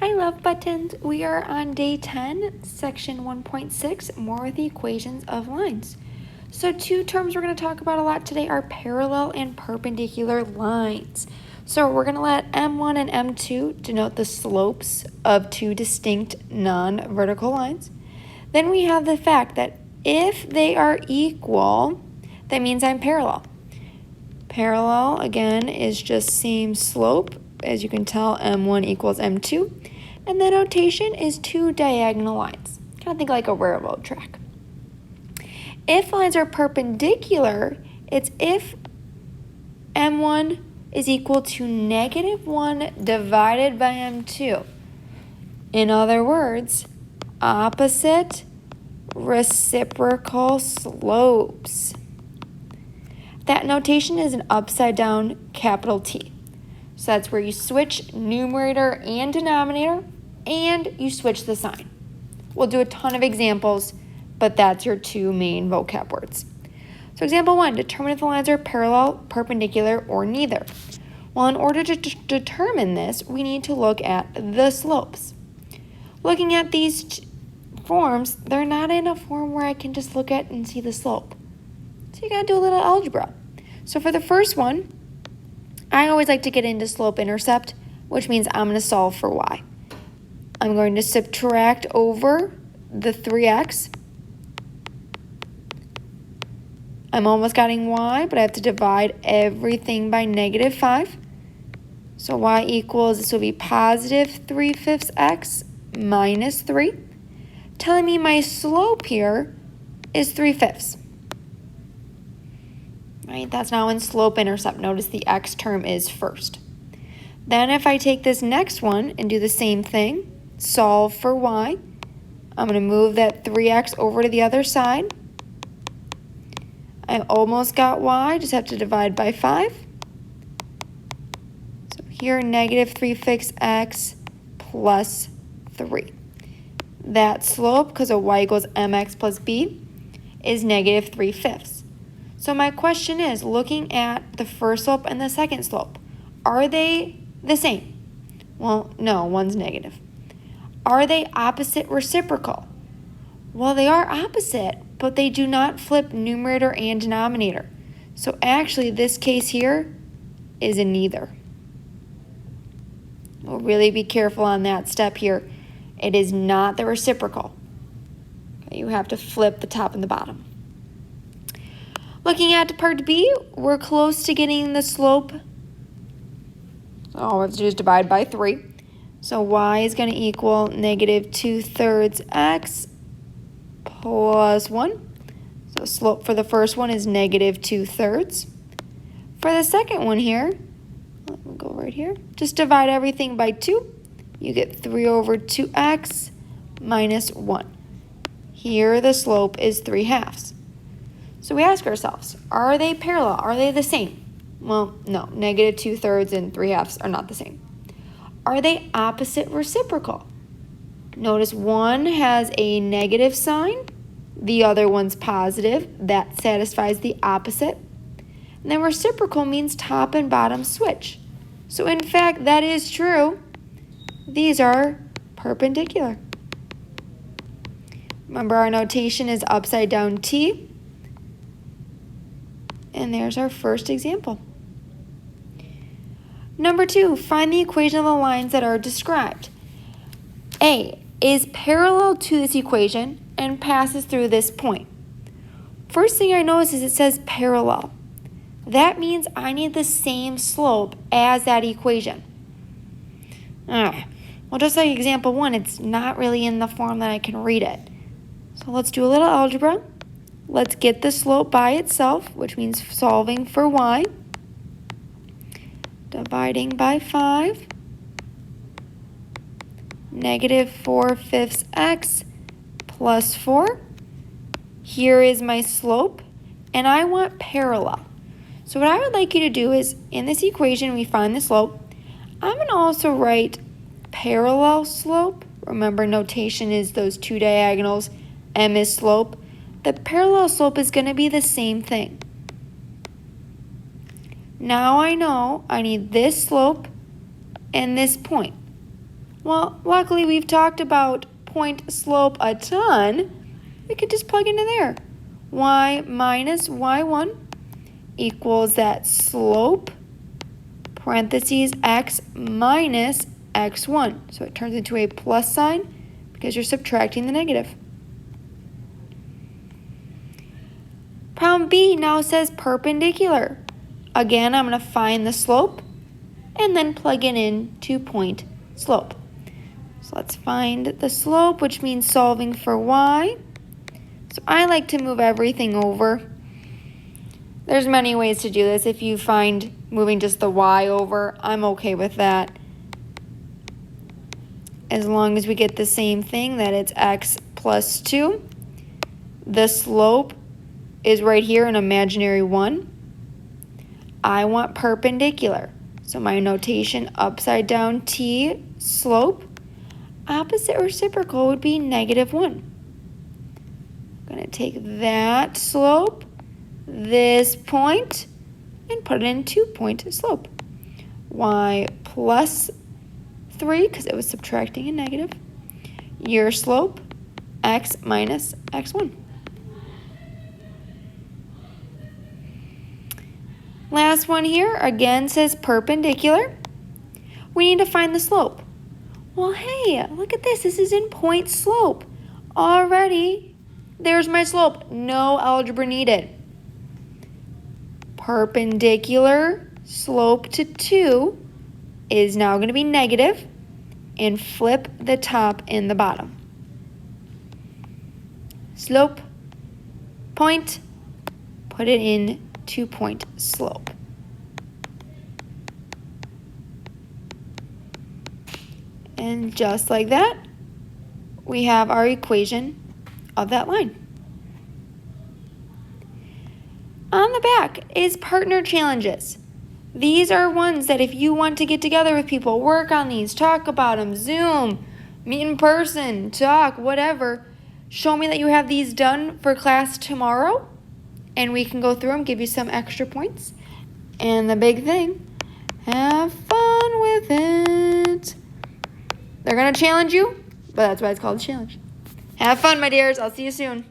Hi, love buttons. We are on day 10, section 1.6, more with the equations of lines. So two terms we're going to talk about a lot today are parallel and perpendicular lines. So we're going to let M1 and M2 denote the slopes of two distinct non-vertical lines. Then we have the fact that if they are equal, that means I'm parallel. Parallel, again, is just same slope. As you can tell, M1 equals M2. And the notation is two diagonal lines. Kind of think like a railroad track. If lines are perpendicular, it's if M1 is equal to -1 divided by M2. In other words, opposite reciprocal slopes. That notation is an upside down capital T. So that's where you switch numerator and denominator, and you switch the sign. We'll do a ton of examples, but that's your two main vocab words. So example 1, determine if the lines are parallel, perpendicular, or neither. Well, in order to determine this, we need to look at the slopes. Looking at these forms, they're not in a form where I can just look at and see the slope. So you gotta do a little algebra. So for the first one, I always like to get into slope-intercept, which means I'm going to solve for y. I'm going to subtract over the 3x. I'm almost getting y, but I have to divide everything by -5. So y equals, this will be positive 3/5 x minus 3. Telling me my slope here is 3/5. Right, that's now in slope-intercept. Notice the x term is first. Then if I take this next one and do the same thing, solve for y, I'm going to move that 3x over to the other side. I almost got y, just have to divide by 5. So here, -3/5 x plus 3. That slope, because of y equals mx plus b, is -3/5. So my question is, looking at the first slope and the second slope, are they the same? Well, no, one's negative. Are they opposite reciprocal? Well, they are opposite, but they do not flip numerator and denominator. So actually, this case here is a neither. We'll really be careful on that step here. It is not the reciprocal. Okay, you have to flip the top and the bottom. Looking at part B, we're close to getting the slope. So all we have to do is divide by 3. So y is going to equal -2/3 x plus 1. So slope for the first one is -2/3. For the second one here, we'll go right here, just divide everything by 2. You get 3/2x minus 1. Here the slope is 3/2. So we ask ourselves, are they parallel? Are they the same? Well, no, -2/3 and 3/2 are not the same. Are they opposite reciprocal? Notice one has a negative sign, the other one's positive. That satisfies the opposite. And then reciprocal means top and bottom switch. So in fact, that is true. These are perpendicular. Remember, our notation is upside down T. And there's our first example. Number 2, find the equation of the lines that are described. A is parallel to this equation and passes through this point. First thing I notice is it says parallel. That means I need the same slope as that equation. Well, just like example 1, it's not really in the form that I can read it. So let's do a little algebra. Let's get the slope by itself, which means solving for y. Dividing by 5. -4/5 x plus 4. Here is my slope, and I want parallel. So what I would like you to do is, in this equation, we find the slope. I'm going to also write parallel slope. Remember, notation is those two diagonals. M is slope. The parallel slope is going to be the same thing. Now I know I need this slope and this point. Well, luckily we've talked about point slope a ton. We could just plug into there. Y minus y1 equals that slope, parentheses, x minus x1. So it turns into a plus sign because you're subtracting the negative. Problem B now says perpendicular. Again, I'm going to find the slope and then plug it into point slope. So let's find the slope, which means solving for y. So I like to move everything over. There's many ways to do this. If you find moving just the y over, I'm okay with that. As long as we get the same thing, that it's x plus 2. The slope is right here, an imaginary 1. I want perpendicular. So my notation, upside down t, slope. Opposite reciprocal would be negative 1. I'm going to take that slope, this point, and put it in 2-point slope. Y plus 3, because it was subtracting a negative. Your slope, x minus x1. Last one here, again, says perpendicular. We need to find the slope. Well, hey, look at this. This is in point slope. Already, there's my slope. No algebra needed. Perpendicular slope to 2 is now going to be negative, and flip the top and the bottom. Slope, point, put it in 2-point slope. And just like that, we have our equation of that line. On the back is partner challenges. These are ones that if you want to get together with people, work on these, talk about them, Zoom, meet in person, talk, whatever. Show me that you have these done for class tomorrow, and we can go through them, give you some extra points. And the big thing, have fun with it. They're going to challenge you, but that's why it's called a challenge. Have fun, my dears. I'll see you soon.